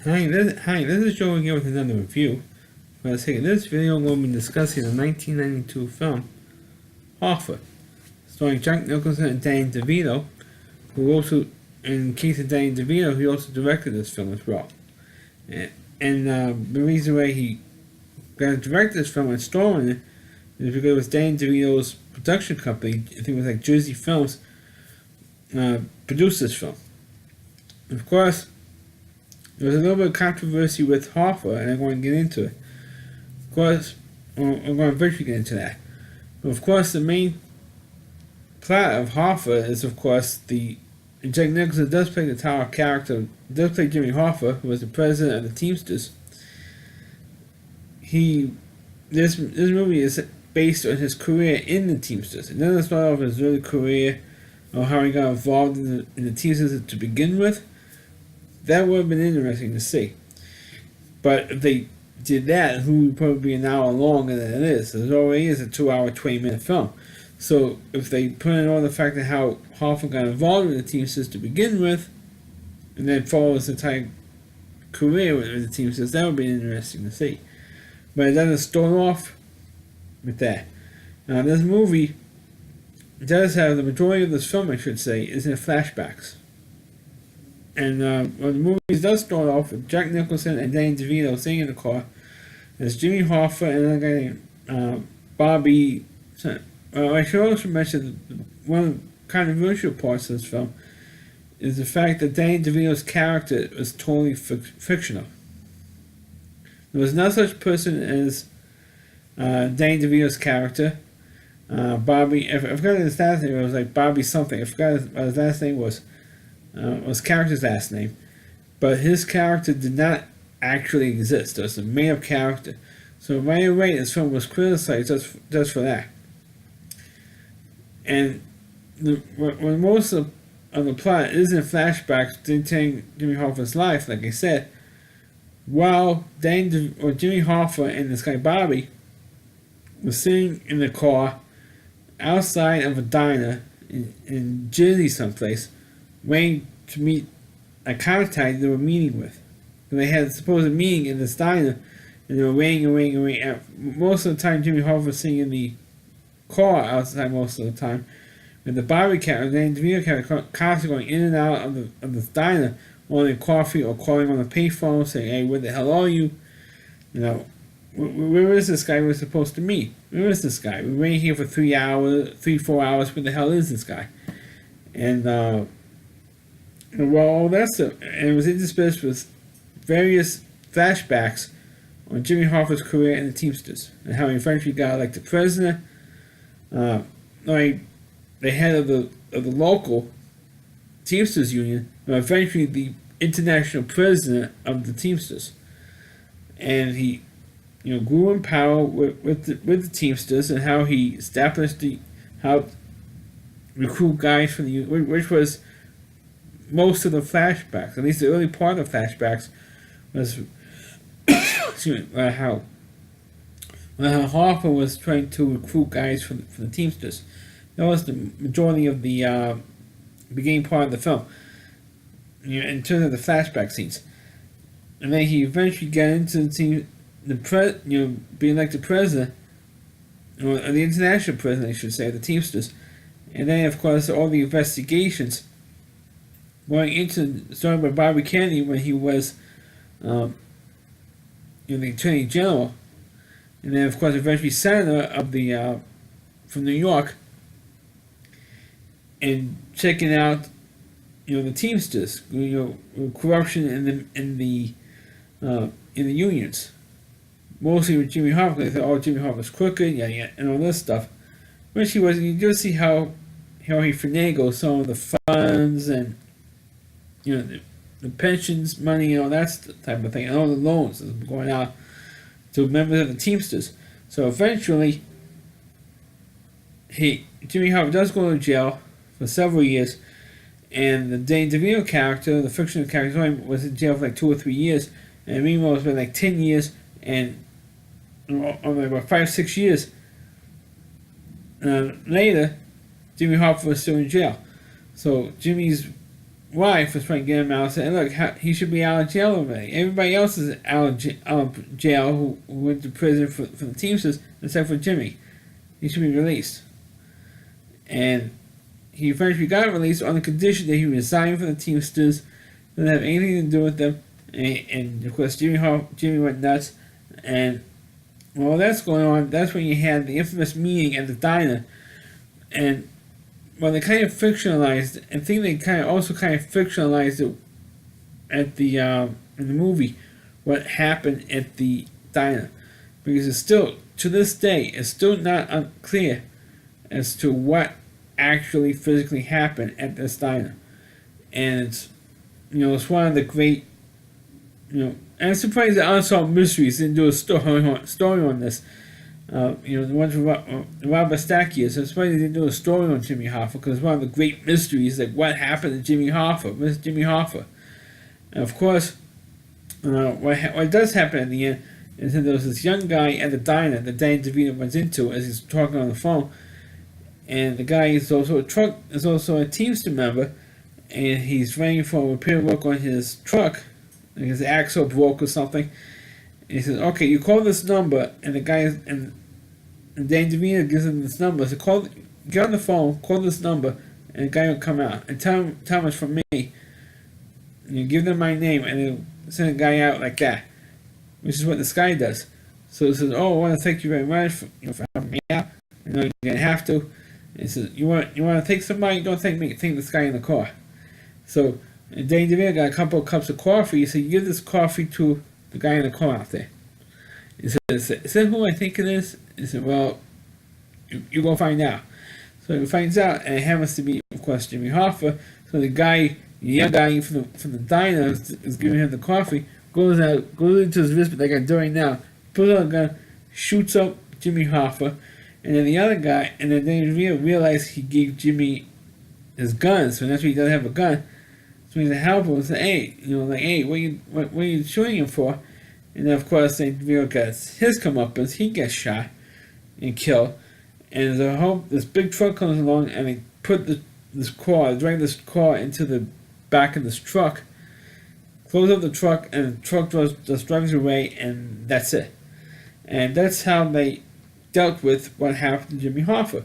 This is Joe again with another review. For the sake of this video, we'll be discussing the 1992 film Hoffa, starring Jack Nicholson and Danny DeVito, who also, in case of Danny DeVito, he also directed this film as well. And the reason why he got to direct this film and star in it is because it was Danny DeVito's production company, I think it was like Jersey Films, produced this film. Of course, there was a little bit of controversy with Hoffa, and I'm going to get into it. Of course, I'm going to eventually get into that. But of course, the main plot of Hoffa is, of course, Jack Nicholson does play the title character, does play Jimmy Hoffa, who was the president of the Teamsters. This movie is based on his career in the Teamsters. It doesn't start off his early career or how he got involved in the Teamsters to begin with. That would have been interesting to see. But if they did that, it would probably be an hour longer than it is. It already is a 2-hour, 20-minute film. So if they put in all the fact of how Hoffa got involved with the Teamsters to begin with, and then follow his entire career with the Teamsters, that would be interesting to see. But it doesn't start off with that. Now, this movie does have, the majority of this film, I should say, is in flashbacks. And the movie does start off with Jack Nicholson and Danny DeVito sitting in the car. There's Jimmy Hoffa and another guy named Bobby. I should also mention one of the controversial parts of this film is the fact that Danny DeVito's character was totally fictional. There was no such person as Danny DeVito's character. Bobby, I forgot his last name. It was like Bobby something. I forgot what his last name was. Was character's last name, but his character did not actually exist. It was a made-up character. So right away, this film was criticized just for that. And when most of the plot is in flashbacks detailing Jimmy Hoffa's life, like I said, while Jimmy Hoffa and this guy Bobby were sitting in the car outside of a diner in Jersey someplace, waiting to meet a contact they were meeting with. And they had a supposed meeting in this diner, and they were waiting. Most of the time, Jimmy Hoffa was sitting in the car outside most of the time, with the Bobby character, Danny DeVito character, constantly going in and out of this diner, ordering coffee or calling on the payphone, saying, "Hey, where the hell are you? You know, where is this guy we're supposed to meet? Where is this guy? We're waiting here for 4 hours. Where the hell is this guy?" And well, and it was interspersed with various flashbacks on Jimmy Hoffa's career in the Teamsters and how he eventually got elected president, like the head of the local Teamsters union, and eventually the international president of the Teamsters. And he, grew in power with the Teamsters, and how he established how recruit guys from the union, which was most of the flashbacks, at least the early part of the flashbacks, was how Hoffa was trying to recruit guys for the Teamsters. That was the majority of the beginning part of the film, in terms of the flashback scenes. And then he eventually got into the team, being elected president, or the international president, I should say, of the Teamsters. And then, of course, all the investigations going into, started by Bobby Kennedy when he was the Attorney General, and then of course eventually Senator of from New York, and checking out the Teamsters, corruption in the unions, mostly with Jimmy Hoffa. They thought, Jimmy Hoffa's crooked, and all this stuff, which he was. You just see how he finagled some of the funds and the pensions money and all that type of thing, and all the loans that were going out to members of the Teamsters. So eventually, Jimmy Hoffa does go to jail for several years, and the Danny DeVito character, the fictional character, was in jail for like 2 or 3 years, and meanwhile it's been like 10 years, and like about 5-6 years later, Jimmy Hoffa was still in jail. So Jimmy's wife was trying to get him out, saying, "Look, he should be out of jail already. Everybody else is out of jail who went to prison for the Teamsters, except for Jimmy. He should be released." And he eventually got released on the condition that he resigned from the Teamsters, didn't have anything to do with them, and of course Jimmy went nuts, and while that's going on, that's when you had the infamous meeting at the diner, and well, they kind of fictionalized. I think they kind of fictionalized it at the in the movie, what happened at the diner, because it's still to this day it's still not unclear as to what actually physically happened at this diner, and it's one of the great, and I'm surprised that Unsolved Mysteries didn't do a story on this. The ones with Robert Stackis. I'm surprised they didn't do a story on Jimmy Hoffa, because it's one of the great mysteries, like what happened to Jimmy Hoffa. Where's Jimmy Hoffa? And of course, what does happen at the end is that there was this young guy at the diner that Danny DeVito runs into as he's talking on the phone, and the guy is also a Teamster member, and he's running for repair work on his truck. Like his axle broke or something. And he says, "Okay, you call this number," and the guy and Danny DeVito gives him this number. So get on the phone, call this number, and the guy will come out and tell him it's from me. And you give them my name, and they'll send a guy out like that, which is what this guy does. So he says, "Oh, I want to thank you very much for helping me out. You're gonna have to." And he says, "You want to thank somebody? Don't thank me. Thank this guy in the car." So and Danny DeVito got a couple of cups of coffee. So you give this coffee to the guy in the car out there. He says, "Is that who I think it is?" He said, "Well, you go find out." So he finds out, and it happens to be, of course, Jimmy Hoffa. So the young guy from the diner is giving him the coffee, goes into his wrist like I'm doing now, pulls out a gun, shoots up Jimmy Hoffa, and then the other guy, and then they realized he gave Jimmy his gun, so that's why he doesn't have a gun. So he's to help him and say, "Hey, what are you shooting him for?" And then of course then DeVito gets his comeuppance, he gets shot and killed. And this big truck comes along, and they put drag this car into the back of this truck, close up the truck, and the truck just drives away, and that's it. And that's how they dealt with what happened to Jimmy Hoffa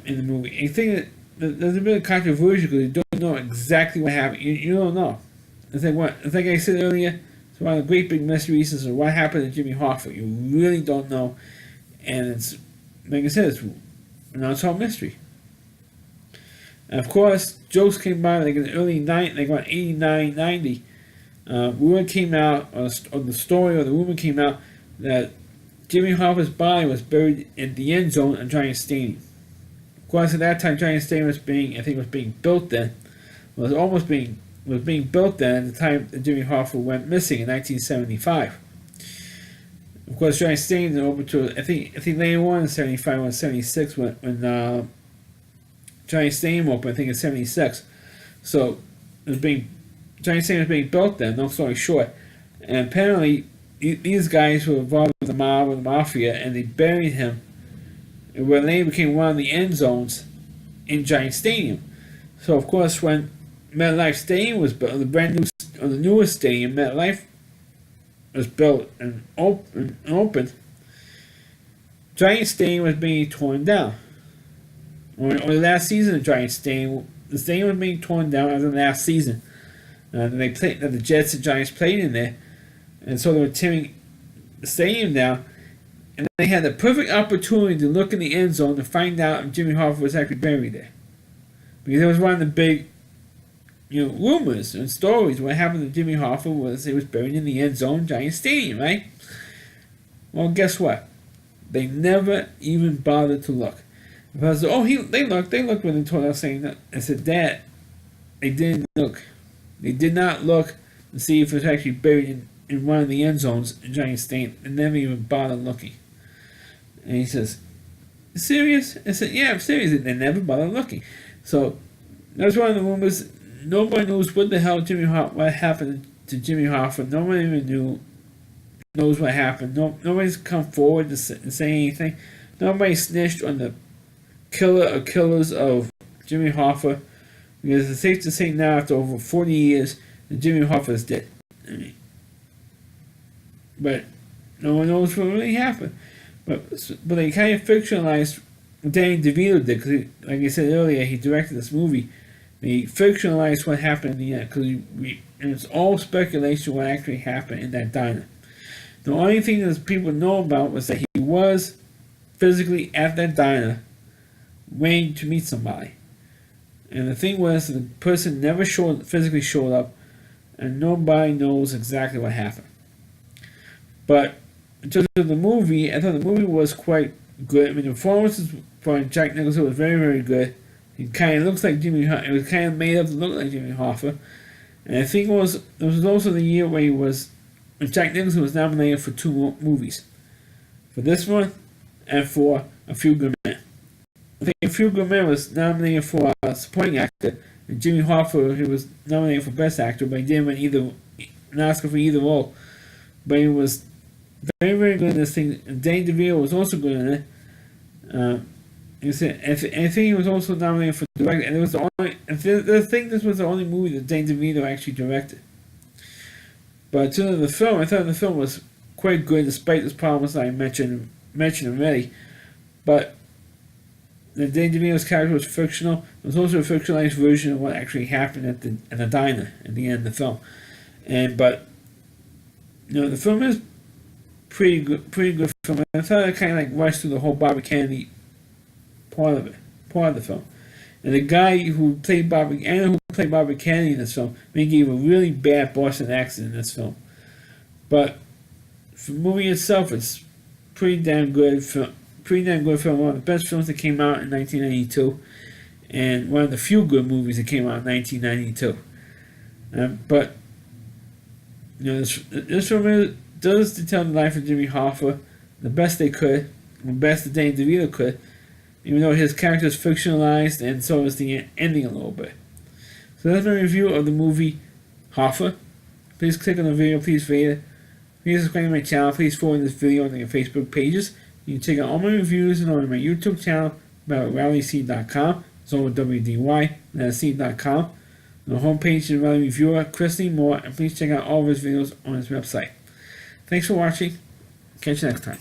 in the movie. I think that there's a bit of controversial because you don't know exactly what happened. You don't know. It's like I said earlier, it's one of the great big mysteries is what happened to Jimmy Hoffa. You really don't know, and it's like I said, it's an unsolved mystery. And of course, jokes came by like in the early 90s, like around 89, 90. Rumor came out, or the story or the rumor came out that Jimmy Hoffa's body was buried in the end zone at Giant Stadium. Of course, at that time, Giant Stadium was being built then. Was being built then at the time that Jimmy Hoffa went missing in 1975. Of course, Giant Stadium opened to I think later on in 75 or 76 when Giant Stadium opened. I think in 76. So Giant Stadium was being built then. Long story short, and apparently these guys were involved with the mob or the mafia, and they buried him. And where they became one of the end zones in Giant Stadium. So of course, when MetLife Stadium was built, the newest stadium, MetLife, was built and opened, Giant Stadium was being torn down. Or the last season of Giant Stadium, the stadium was being torn down after the last season. The Jets and Giants played in there, and so they were tearing the stadium down. And they had the perfect opportunity to look in the end zone to find out if Jimmy Hoffa was actually buried there. Because it was one of the big, rumors and stories. What happened to Jimmy Hoffa was he was buried in the end zone, Giant Stadium, right? Well, guess what? They never even bothered to look. Because they looked when they told us saying that. I said, "Dad, they didn't look. They did not look to see if it was actually buried in one of the end zones in Giant Stadium. They never even bothered looking." And he says, "Serious?" I said, "Yeah, I'm serious." They never bothered looking. So that's one of the rumors. Nobody knows what the hell what happened to Jimmy Hoffa. Nobody even knows what happened. Nobody's come forward to say anything. Nobody snitched on the killer or killers of Jimmy Hoffa. because it's safe to say now, after over 40 years, that Jimmy Hoffa is dead. I mean, but no one knows what really happened. But they kind of fictionalized Danny DeVito did, because like I said earlier, he directed this movie. They fictionalized what happened in the end, because and it's all speculation what actually happened in that diner. The only thing that people know about was that he was physically at that diner waiting to meet somebody. And the thing was, the person never physically showed up, and nobody knows exactly what happened. But in terms of the movie, I thought the movie was quite good. I mean, the performances from Jack Nicholson was very, very good. He kind of looks like Jimmy Hoffa. It was kind of made up to look like Jimmy Hoffa. And I think it was also the year where Jack Nicholson was nominated for 2 movies. For this one, and for A Few Good Men. I think A Few Good Men was nominated for supporting actor, and Jimmy Hoffa, he was nominated for best actor, but he didn't win an Oscar for either role. But he was very, very good in this thing. And Danny DeVito was also good in it. I think he was also nominated for director, and it was the only. I think this was the only movie that Danny DeVito actually directed. But to the film, I thought the film was quite good, despite those problems that I mentioned already. But the Danny DeVito's character was fictional. It was also a fictionalized version of what actually happened at the diner at the end of the film. But the film is pretty good film. I thought it kind of like rushed through the whole Bobby Kennedy part of the film. And the guy who played Bobby Kennedy in this film, he gave a really bad Boston accent in this film. But for the movie itself, it's pretty damn good film. One of the best films that came out in 1992, and one of the few good movies that came out in 1992. But this film does tell the life of Jimmy Hoffa the best they could, the best that Danny DeVito could, even though his character is fictionalized, and so is the ending a little bit. So that's my review of the movie Hoffa. Please click on the video, please rate it. Please subscribe to my channel, please forward this video on your Facebook pages. You can check out all my reviews and on my YouTube channel about RallyC.com. It's all with WDY, and that's C.com. On the homepage is Rally Reviewer, Christy Moore, and please check out all of his videos on his website. Thanks for watching. Catch you next time.